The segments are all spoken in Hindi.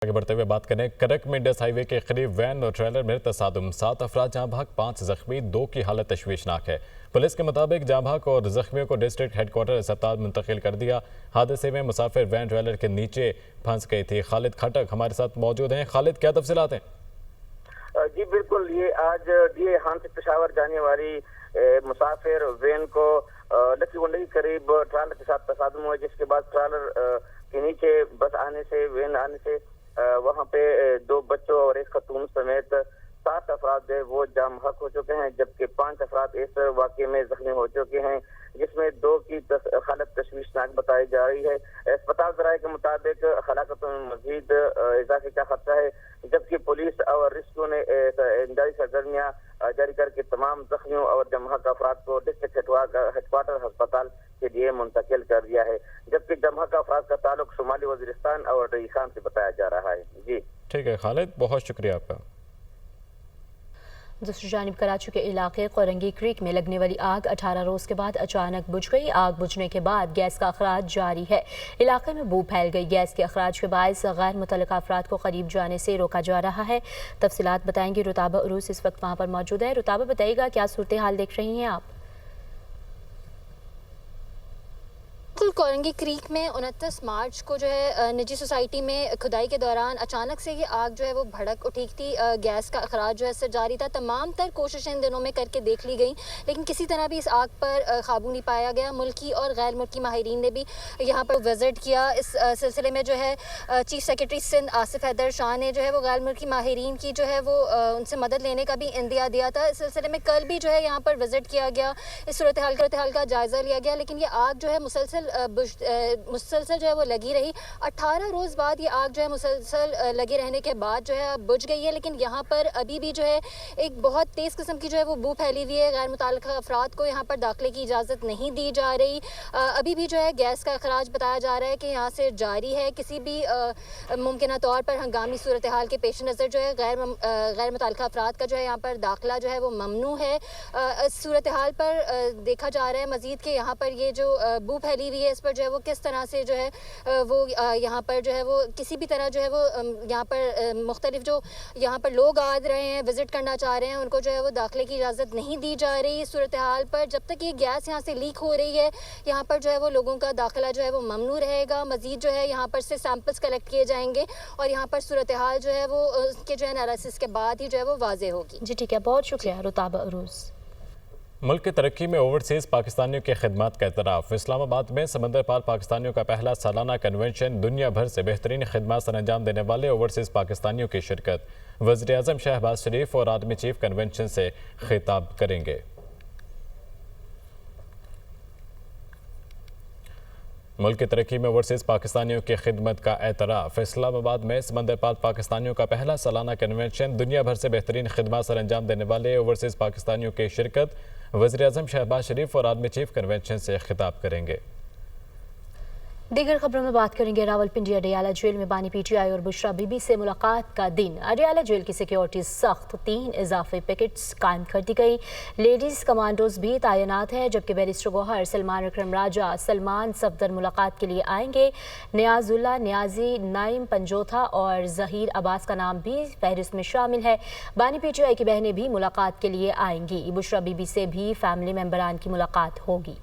आगे बढ़ते हुए बात करें करक में इंडस हाईवे के करीब वैन और ट्रेलर में तसादुम 7 अफराद जहां भाग 5 जख्मी, 2 की हालत तशवीशनाक है। पुलिस के मुताबिक जहां भाग और जख्मियों को डिस्ट्रिक्ट हेडक्वार्टर अस्पताल मुंतकिल कर दिया। हादसे में मुसाफिर वैन ट्रेलर के नीचे फंस गई थी। खालिद खटक हमारे साथ मौजूद हैं। खालिद, क्या तफसीलात हैं? जी बिल्कुल, ये आज डीए हान से पेशावर जाने वाली मुसाफिर वैन को लकीगुंडे के करीब ट्रालर के साथ तसादुम हुआ, जिसके बाद ट्रालर के नीचे बस आने से वैन आने से वहां पे 2 बच्चों और 1 खतून समेत 7 अफराद जो है वो जाम हक हो चुके हैं, जबकि 5 अफराद इस वाक़े में जख्मी हो चुके हैं, जिसमें 2 की हालत तशवीशनाक बताई जा रही है। अस्पताल ज़राए के मुताबिक हलाकतों में मजीद इजाफे का खतरा है, जबकि पुलिस और रेस्क्यू ने इमदादी सरगर्मियां जारी करके तमाम जख्मियों और जमहक अफराद को डिस्ट्रिक्ट हेडक्वार्टर अस्पताल के लिए मुंतकिल कर दिया है, जबकि जमहक अफराद का ताल्लुक शुमाली वजीरिस्तान और रई खान से बताया जा रहा है। जी ठीक है खालिद, बहुत शुक्रिया आपका। दूसरी जानिब कराची के इलाके कोरंगी क्रीक में लगने वाली आग 18 रोज के बाद अचानक बुझ गई। आग बुझने के बाद गैस का अखराज जारी है। इलाके में बू फैल गई। गैस के अखराज के बायस गैर मुतल्लिका अफराद को करीब जाने से रोका जा रहा है। तफसीलात बताएंगी रुताबा उरूस इस वक्त वहाँ पर मौजूद है। रुताबा, बताइएगा क्या सूरत हाल देख रही हैं आप? कोरंगी क्रीक में 29 मार्च को जो है निजी सोसाइटी में खुदाई के दौरान अचानक से ये आग जो है वो भड़क उठी थी। गैस का अखराज जो है सर जारी था। तमाम तर कोशिशें इन दिनों में करके देख ली गई, लेकिन किसी तरह भी इस आग पर काबू नहीं पाया गया। मुल्की और गैर मुल्की माहिरीन ने भी यहाँ पर विजिट किया। इस सिलसिले में जो है चीफ सेक्रेटरी सिंध आसिफ हैदर शाह ने जो है वो गैर मुल्की माहिरीन की जो है वो उनसे मदद लेने का भी इंदिया दिया था। इस सिलसिले में कल भी जो है यहाँ पर विजिट किया गया, इस सूरत हाल का जायज़ा लिया गया, लेकिन ये आग जो है मुसलसल जो है वो लगी रही। 18 रोज़ बाद ये आग जो है मुसलसल लगे रहने के बाद जो है अब बुझ गई है, लेकिन यहाँ पर अभी भी जो है एक बहुत तेज़ किस्म की जो है वो बू फैली हुई है। गैर मुतल्लिका अफराद को यहाँ पर दाखिले की इजाज़त नहीं दी जा रही। अभी भी जो है गैस का अखराज बताया जा रहा है कि यहाँ से जारी है। किसी भी मुमकिन तौर पर हंगामी सूरत हाल के पेश नज़र जो है गैर मुतल्लिका अफराद का जो है यहाँ पर दाखिला जो है वो ममनू है। सूरत हाल पर देखा जा रहा है मज़ीद कि यहाँ पर ये जो बू फैली हुई है इस पर जो है वो किस तरह से जो है वो यहाँ पर जो है वो किसी भी तरह जो है वो यहाँ पर मुख्तलिफ जो यहाँ पर लोग आ रहे हैं, विजिट करना चाह रहे हैं, उनको जो है वो दाखिले की इजाज़त नहीं दी जा रही। सूरत हाल पर जब तक ये गैस यहाँ से लीक हो रही है, यहाँ पर जो है वो लोगों का दाखिला जो है वो ममनू रहेगा। मज़ीद जो है यहाँ पर से सैंपल्स कलेक्ट किए जाएंगे और यहाँ पर सूरत हाल जो है वो उसके जो है एनालिसिस के बाद ही जो है वो वाज़े होगी। जी ठीक है, बहुत शुक्रिया रुताबा उरूस। मुल्क की तरक्की में ओवरसीज़ पाकिस्तानियों की खिदमत का एतराफ़। इस्लामाबाद में समंदर पार पाकिस्तानियों का पहला सालाना कन्वेंशन, दुनिया भर से बेहतरीन खिदमत सर अंजाम देने वाले ओवरसीज़ पाकिस्तानियों की शिरकत। वज़ीर आज़म शहबाज शरीफ और आर्मी चीफ कन्वेंशन से खिताब करेंगे। मुल्क की तरक्की में ओवरसीज़ पाकिस्तानियों की खिदमत का एतराफ़। इस्लामाबाद में समंदर पार पाकिस्तानियों का पहला सालाना कन्वेंशन, दुनिया भर से बेहतरीन खिदमत सर अंजाम देने वाले ओवरसीज़ पाकिस्तानियों की शिरकत। वज़ीर आज़म शहबाज शरीफ और आर्मी चीफ कन्वेंशन से खिताब करेंगे। दीगर खबरों में बात करेंगे रावलपिंडी अडियाला जेल में बानी पीटीआई और बुशरा बीबी से मुलाकात का दिन। अडियाला जेल की सिक्योरिटी सख्त, 3 इजाफी पिकेट्स कायम कर दी गई। लेडीज कमांडोज भी तैनात है, जबकि बैरिस्टर गौहर, सलमान अकरम राजा, सलमान सफदर मुलाकात के लिए आएंगे। नियाजुल्ला नियाजी, नाइम पंजोथा और जहीर अब्बास का नाम भी फहरिस्त में शामिल है। बानी पीटीआई की बहनें भी मुलाकात के लिए आएंगी। बुशरा बीबी से भी फैमिली मेम्बरान की मुलाकात होगी।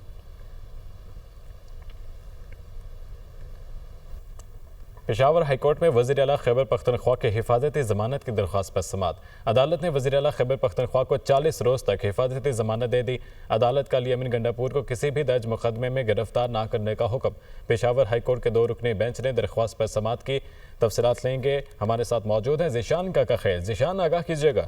पेशावर हाईकोर्ट में वज़ीर आला खैबर पख्तनख्वा के हिफाजती ज़मानत की दरख्वास्त पर समाअत। अदालत ने वज़ीर आला खैबर पख्तनख्वा को 40 रोज़ तक हिफाजती ज़मानत दे दी। अदालत का अली अमीन गंडापुर को किसी भी दर्ज मुकदमे में गिरफ्तार ना करने का हुक्म। पेशावर हाईकोर्ट के 2 रुकनी बेंच ने दरख्वास्त पर समाअत की। तफसीलात लेंगे, हमारे साथ मौजूद हैं ज़ीशान काका खैर। ज़ीशान, आगाह कीजिएगा।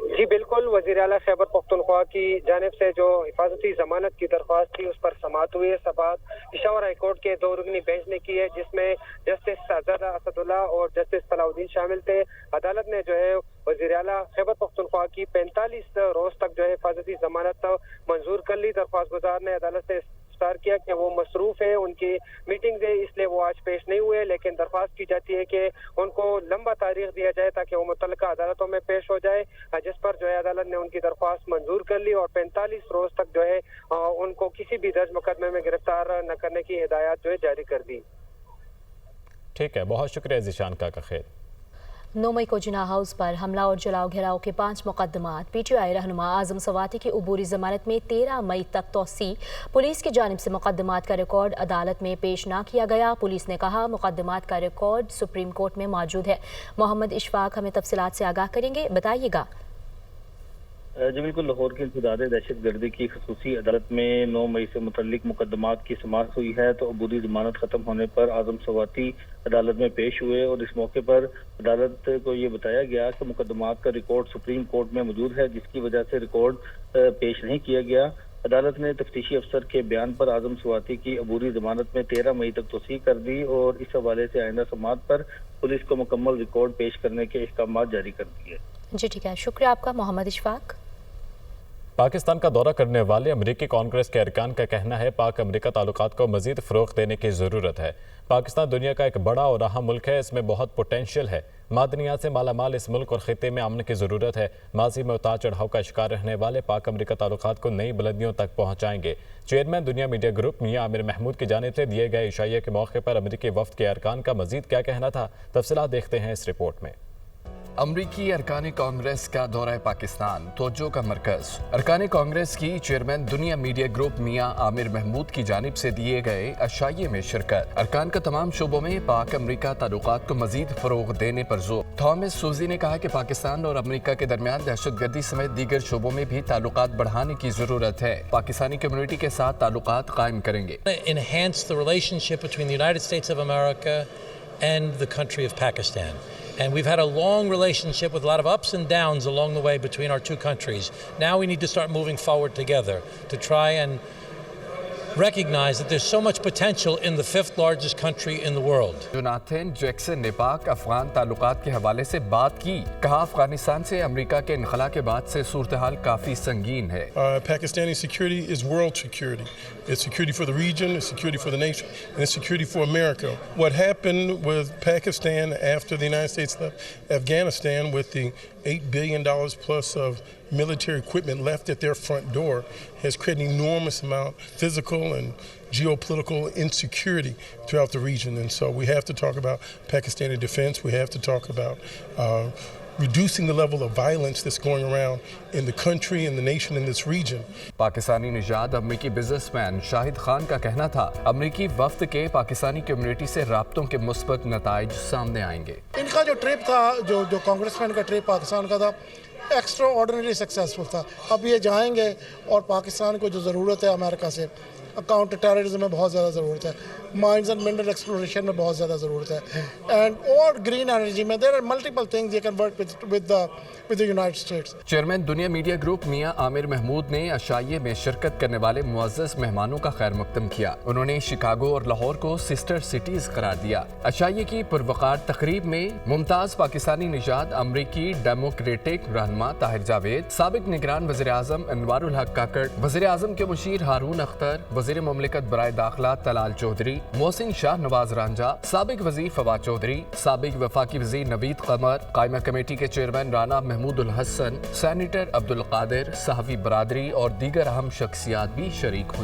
जी बिल्कुल, वज़ीर आला खैबर पख्तूनख्वा की जानिब से जो हिफाजती जमानत की दरख्वास्त थी उस पर समाअत हुई है। समाअत पेशावर हाईकोर्ट के 2 रुकनी बेंच ने की है, जिसमें जस्टिस शहजादा असदुल्ला और जस्टिस सलाउद्दीन शामिल थे। अदालत ने जो है वज़ीर आला खैबर पख्तूनख्वा की 45 रोज तक जो है हिफाजती जमानत मंजूर कर ली। दरख्वास्त गुजार ने अदालत से इस्तार किया कि वो मसरूफ है, उनकी मीटिंग है, इसलिए वो आज पेश नहीं हुए, लेकिन दरख्वास्त की जाती है कि उनको लंबा तारीख दिया जाए ताकि वो मुतल्लिका अदालतों में पेश हो जाए, जिस पर जो है अदालत ने उनकी दरख्वास्त मंजूर कर ली और 45 रोज तक जो है उनको किसी भी दर्ज मुकदमे में गिरफ्तार न करने की हिदायत जो है जारी कर दी। ठीक है, बहुत शुक्रिया ज़ीशान का खैर। 9 मई को जिन्ना हाउस पर हमला और जलाओ घेराव के 5 मुकदमात। PTI रहनुमा आजम सवाती की अबूरी जमानत में 13 मई तक तोसी। पुलिस की जानिब से मुकदमात का रिकॉर्ड अदालत में पेश ना किया गया। पुलिस ने कहा मुकदमात का रिकॉर्ड सुप्रीम कोर्ट में मौजूद है। मोहम्मद इशफाक हमें तफसीलात से आगाह करेंगे, बताइएगा। जी बिल्कुल, लाहौर की इंसदाद दहशत गर्दी की खसूसी अदालत में 9 मई से मुतल्लिक मुकदमात की समाअत हुई है। तो अबूरी जमानत खत्म होने पर आजम सवाती अदालत में पेश हुए और इस मौके पर अदालत को ये बताया गया कि मुकदमात का रिकॉर्ड सुप्रीम कोर्ट में मौजूद है, जिसकी वजह से रिकॉर्ड पेश नहीं किया गया। अदालत ने तफ्तीशी अफसर के बयान पर आजम सवाती की अबूरी जमानत में 13 मई तक तोसी कर दी और इस हवाले से आइंदा समाअत पर पुलिस को मुकम्मल रिकॉर्ड पेश करने के अहकाम जारी कर दिए। जी ठीक है, शुक्रिया आपका मोहम्मद इशफाक। पाकिस्तान का दौरा करने वाले अमरीकी कांग्रेस के अरकान का कहना है पाक अमरीका ताल्लुकात को मजीद फ़रोग़ देने की ज़रूरत है। पाकिस्तान दुनिया का एक बड़ा और अहम मुल्क है, इसमें बहुत पोटेंशियल है। मादनियात से मालामाल इस मुल्क और ख़ित्ते में अमन की ज़रूरत है। माजी में उतार चढ़ाव का शिकार रहने वाले पाक अमरीका ताल्लुकात को नई बुलंदियों तक पहुँचाएंगे। Chairman Dunya media group Mian Amir Mahmood की जानिब से दिए गए इशारे के मौके पर अमरीकी वफ्द के अरकान का मजीद क्या कहना था, तफसीलात देखते हैं इस रिपोर्ट में। अमरीकी अरकान कांग्रेस का दौरा पाकिस्तान, तवज्जो का मरकज। अरकान कांग्रेस की chairman Dunya media group Mian Amir Mahmood की जानिब से दिए गए अशाये में शिरकत। अरकान का तमाम शोबों में पाक अमरीका ताल्लुकात को मजीद फरोग देने पर जोर। थॉमस सूजी ने कहा कि पाकिस्तान और अमरीका के दरमियान दहशतगर्दी समेत दीगर शोबों में भी ताल्लुकात बढ़ाने की जरूरत है। पाकिस्तानी कम्युनिटी के साथ ताल्लुकात कायम करेंगे। Enhance the relationship between the United States of America and the country of Pakistan. And we've had a long relationship with a lot of ups and downs along the way between our two countries. Now we need to start moving forward together to try and recognize that there's so much potential in the 5th largest country in the world. Jonathan Jackson ने पाक अफगान ताल्लुकात के हवाले से बात की। कहा अफगानिस्तान से अमरीका के इनखला के बाद से सूरत हाल काफी संगीन है। Pakistani security is world security. It's security for the region, it's security for the nation, and it's security for America. What happened with Pakistan after the United States left Afghanistan with the $8 billion plus of military equipment left at their front door has created an enormous amount of physical and geopolitical insecurity throughout the region. And so we have to talk about Pakistani defense. We have to talk about reducing the level of violence that's going around in the country and the nation in this region. Pakistani निजात अमरीकी बिजनेसमैन शाहिद खान का कहना था अमरीकी वफ्द के पाकिस्तानी कम्युनिटी से राब्तों के मुस्बत नताइज सामने आएंगे। इनका जो ट्रिप था, जो कांग्रेसमैन का ट्रिप पाकिस्तान का था, एक्स्ट्रा ऑर्डिनरी सक्सेसफुल था। अब ये जाएंगे और पाकिस्तान को जो ज़रूरत है अमेरिका से, काउंटर टेररिज्म में बहुत ज़्यादा ज़रूरत है, माइंस एंड मिनरल एक्सप्लोरेशन में बहुत ज़्यादा ज़रूरत है, एंड और ग्रीन एनर्जी में there are multiple things you can work with the United States. Chairman Dunya media group Mian Amir Mahmood ने अशाये में शिरकत करने वाले मुअज़्ज़ज़ मेहमानों का खैर मकदम किया। उन्होंने शिकागो और लाहौर को सिस्टर सिटीज करार दिया। अशाये की पुरवकार तकरीब में मुमताज़ पाकिस्तानी निजात अमरीकी डेमोक्रेटिक रहनुमा ताहिर जावेद, साबिक निगरान वज़ीर आज़म अनवारुल हक काकड़, वज़ीर आज़म के मुशीर हारून अख्तर, वज़ीर मुमलिकत बराए दाखिला तलाल चौधरी, मोहसिन शाह नवाज रांझा, साबिक वज़ीर फवाद चौधरी, साबिक वफाकी वज़ीर नवीद कमर, कायमा कमेटी के चेयरमैन राना महमूदुल हसन, सैनिटर अब्दुल कादिर, सहाफ़ी बरादरी और दीगर अहम शख्सियात भी शरीक हुई।